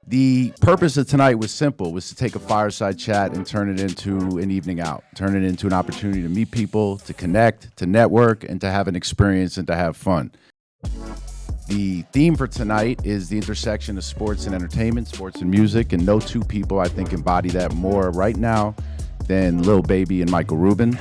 The purpose of tonight was simple, was to take a fireside chat and turn it into an evening out, turn it into an opportunity to meet people, to connect, to network, and to have an experience and to have fun. The theme for tonight is the intersection of sports and entertainment, sports and music, and no two people, I think, embody that more right now than Lil Baby and Michael Rubin.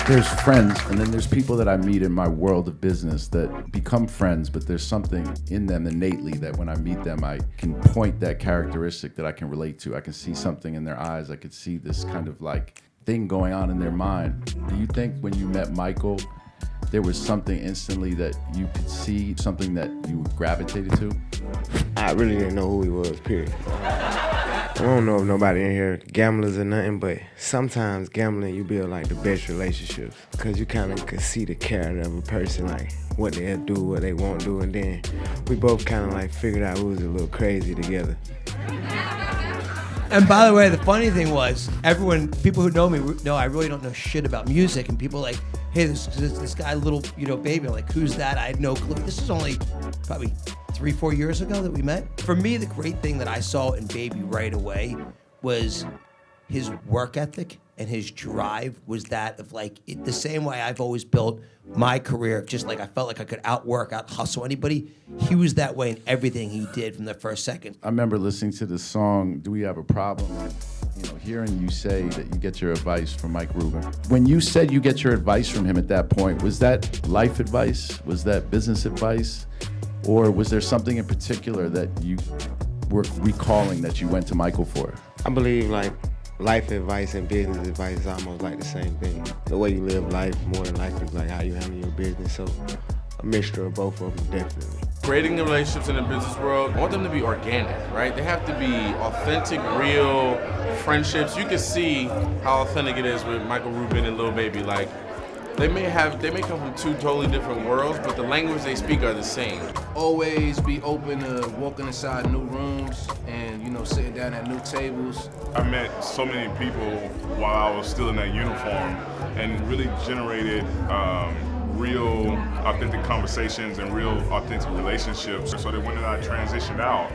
There's friends, and then there's people that I meet in my world of business that become friends, but there's something in them innately that when I meet them, I can point that characteristic that I can relate to. I can see something in their eyes. I could see this kind of like thing going on in their mind. Do you think when you met Michael, there was something instantly that you could see, something that you gravitated to? I really didn't know who he was, period. I don't know if nobody in here gamblers or nothing, but sometimes gambling, you build like the best relationships because you kind of can see the character of a person, like what they'll do, what they won't do, and then we both kind of like figured out we was a little crazy together. And by the way, the funny thing was, people who know me know I really don't know shit about music, and people are like, hey, this guy, Lil Baby, I'm like, who's that? I had no clue. This is only probably 3-4 years ago that we met. For me, the great thing that I saw in Baby right away was his work ethic and his drive was that of like, the same way I've always built my career, just like I felt like I could out-hustle anybody. He was that way in everything he did from the first second. I remember listening to the song, Do We Have a Problem? And, hearing you say that you get your advice from Mike Rubin. When you said you get your advice from him at that point, was that life advice? Was that business advice? Or was there something in particular that you were recalling that you went to Michael for? I believe like life advice and business advice is almost like the same thing. The way you live life more than likely like how you handle your business. So a mixture of both of them, definitely. Creating the relationships in the business world, I want them to be organic, right? They have to be authentic, real friendships. You can see how authentic it is with Michael Rubin and Lil Baby. Like, they may come from two totally different worlds, but the language they speak are the same. Always be open to walking inside new rooms and, sitting down at new tables. I met so many people while I was still in that uniform and really generated real authentic conversations and real authentic relationships so that when I transitioned out,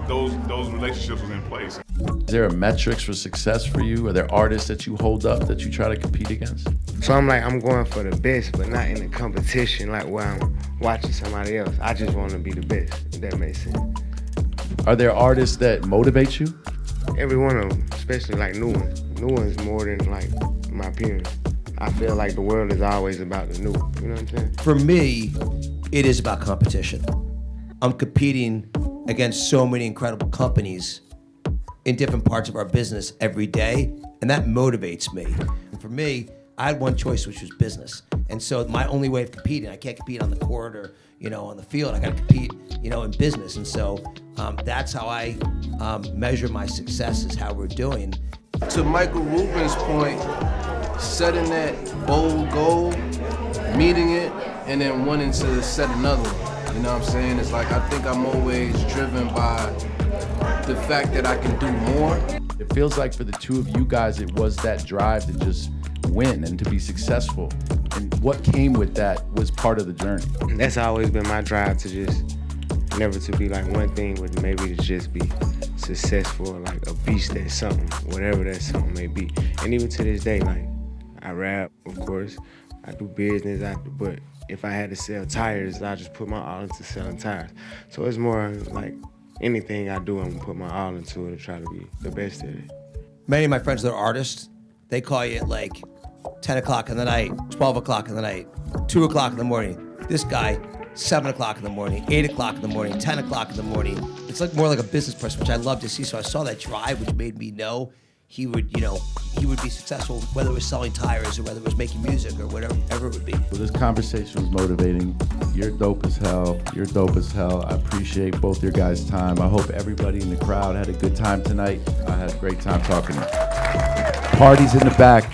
those relationships was in place. Is there a metrics for success for you? Are there artists that you hold up that you try to compete against? So I'm going for the best, but not in a competition like where I'm watching somebody else. I just want to be the best, if that makes sense. Are there artists that motivate you? Every one of them, especially like new ones. New ones more than like my peers. I feel like the world is always about the new, you know what I'm saying? For me, it is about competition. I'm competing against so many incredible companies in different parts of our business every day, and that motivates me. And for me, I had one choice, which was business. And so my only way of competing, I can't compete on the court or, on the field. I gotta compete, in business. And so that's how I measure my success, is how we're doing. To Michael Rubin's point, setting that bold goal, meeting it, and then wanting to set another one. You know what I'm saying? It's like, I think I'm always driven by the fact that I can do more. It feels like for the two of you guys, it was that drive to just win and to be successful. And what came with that was part of the journey. That's always been my drive, to just never to be like one thing, but maybe to just be successful, like a beast at something, whatever that something may be. And even to this day, like, I rap, of course, I do business, but if I had to sell tires, I just put my all into selling tires. So it's more like anything I do, I'm gonna put my all into it and try to be the best at it. Many of my friends that are artists, they call you at like 10 o'clock in the night, 12 o'clock in the night, 2 o'clock in the morning. This guy, 7 o'clock in the morning, 8 o'clock in the morning, 10 o'clock in the morning. It's like more like a business person, which I love to see. So I saw that drive, which made me know he would be successful, whether it was selling tires or whether it was making music or whatever it would be. Well, this conversation was motivating. You're dope as hell. You're dope as hell. I appreciate both your guys' time. I hope everybody in the crowd had a good time tonight. I had a great time talking to you. Party's in the back.